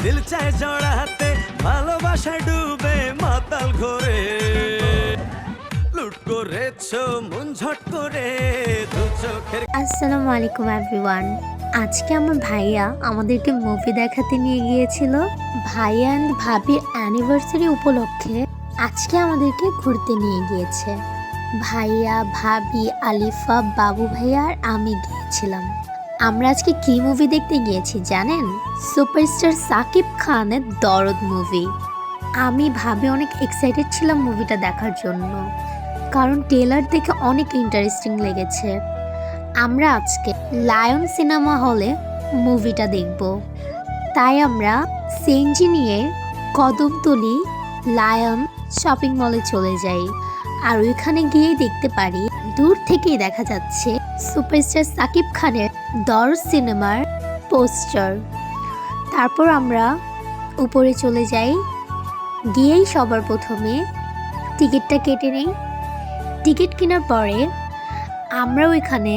দিল চায় জড়াতে ভালোবাসায় ডুবে মাতাল ঘরে লুট করেছো মন ঝট করে দু চোখের। আসসালামু আলাইকুম এভরিওয়ান। আজকে আমার ভাইয়া আমাদেরকে মুভি দেখাতে নিয়ে গিয়েছিল। ভাইয়া অ্যান্ড ভাবির অ্যানিভার্সারি উপলক্ষে আজকে আমাদেরকে ঘুরতে নিয়ে গিয়েছে। ভাইয়া, ভাবি, আলিফা, বাবু ভাইয়া আর আমি গিয়েছিলাম। আমরা আজকে কি মুভি দেখতে গিয়েছি জানেন? সুপারস্টার সাকিব খানের দরদ মুভি। আমি ভাবি অনেক এক্সাইটেড ছিলাম মুভিটা দেখার জন্য, কারণ ট্রেলার দেখে অনেক ইন্টারেস্টিং লেগেছে। আমরা আজকে লায়ন সিনেমা হলে মুভিটা দেখব, তাই আমরা সিএনজি নিয়ে কদমতলী লায়ন শপিং মলে চলে যাই। আর ওইখানে গিয়ে দেখতে পারি দূর থেকেই দেখা যাচ্ছে সুপারস্টার সাকিব খানের দরদ সিনেমার পোস্টার। তারপর আমরা উপরে চলে যাই, গিয়েই সবার প্রথমে টিকিটটা কেটে নেই। টিকিট কেনার পরে আমরা ওইখানে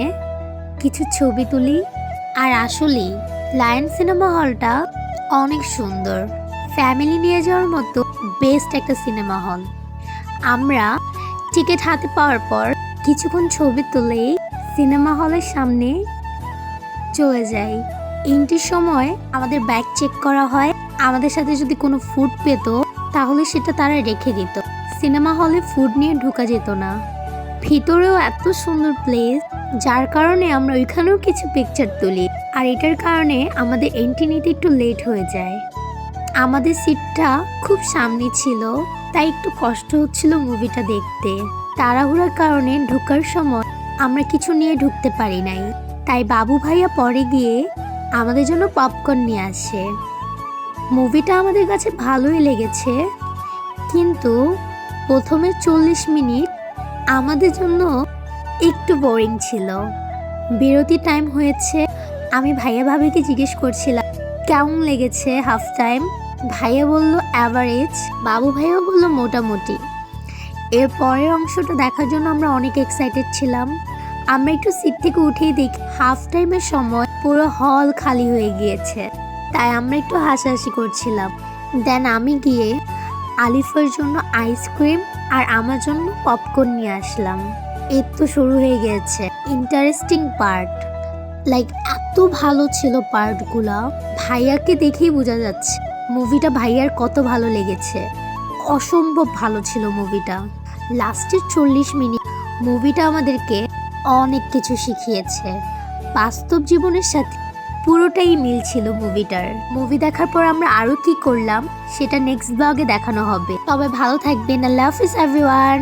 কিছু ছবি তুলি। আর আসলেই লায়ন সিনেমা হলটা অনেক সুন্দর, ফ্যামিলি নিয়ে যাওয়ার মতো বেস্ট একটা সিনেমা হল। আমরা টিকিট হাতে পাওয়ার পর কিছুক্ষণ ছবি তুলে সিনেমা হলের সামনে চলে যাই। এন্ট্রির সময় আমাদের ব্যাগ চেক করা হয়, আমাদের সাথে যদি কোনো ফুড পেত তাহলে সেটা তারা রেখে দিত। সিনেমা হলে ফুড নিয়ে ঢোকা যেত না। ভিতরেও এত সুন্দর প্লেস, যার কারণে আমরা ওইখানেও কিছু পিকচার তুলি। আর এটার কারণে আমাদের এন্ট্রি নিতে একটু লেট হয়ে যায়। আমাদের সিটটা খুব সামনে ছিল, তাই একটু কষ্ট হচ্ছিল মুভিটা দেখতে। তাড়াহুড়ার কারণে ঢোকার সময় আমরা কিছু নিয়ে ঢুকতে পারি নাই, তাই বাবু ভাইয়া পরে গিয়ে আমাদের জন্য পপকর্ন নিয়ে আসে। মুভিটা আমাদের কাছে ভালোই লেগেছে, কিন্তু প্রথমে 40 মিনিট আমাদের জন্য একটু বোরিং ছিল। বিরতি টাইম হয়েছে, আমি ভাইয়া ভাবিকে জিজ্ঞেস করছিলাম কেমন লেগেছে হাফ টাইম। ভাইয়া বলল অ্যাভারেজ, বাবু ভাইয়াও বলল মোটামুটি। এর পরের অংশটা দেখার জন্য আমরা অনেক এক্সাইটেড ছিলাম। আমরা একটু সিট থেকে উঠেই দেখি হাফ টাইমের সময় পুরো হল খালি হয়ে গিয়েছে, তাই আমরা একটু হাসাহাসি করছিলাম। দেন আমি গিয়ে আলিফার জন্য আইসক্রিম আর আমার জন্য পপকর্ন নিয়ে আসলাম। এর তো শুরু হয়ে গেছে ইন্টারেস্টিং পার্ট। লাইক এত ভালো ছিল পার্টগুলো, ভাইয়াকে দেখেই বোঝা যাচ্ছে মুভিটা ভাইয়ার কত ভালো লেগেছে। অসম্ভব ভালো ছিল মুভিটা। লাস্টের 40 মিনিট মুভিটা আমাদেরকে অনেক কিছু শিখিয়েছে। বাস্তব জীবনের সাথে পুরোটাই মিল ছিল মুভিটার। মুভি দেখার পর আমরা আরো কি করলাম সেটা নেক্সট ব্লগে দেখানো হবে। তবে ভালো থাকবেন। আল্লাহ হাফিজ এভরিওয়ান।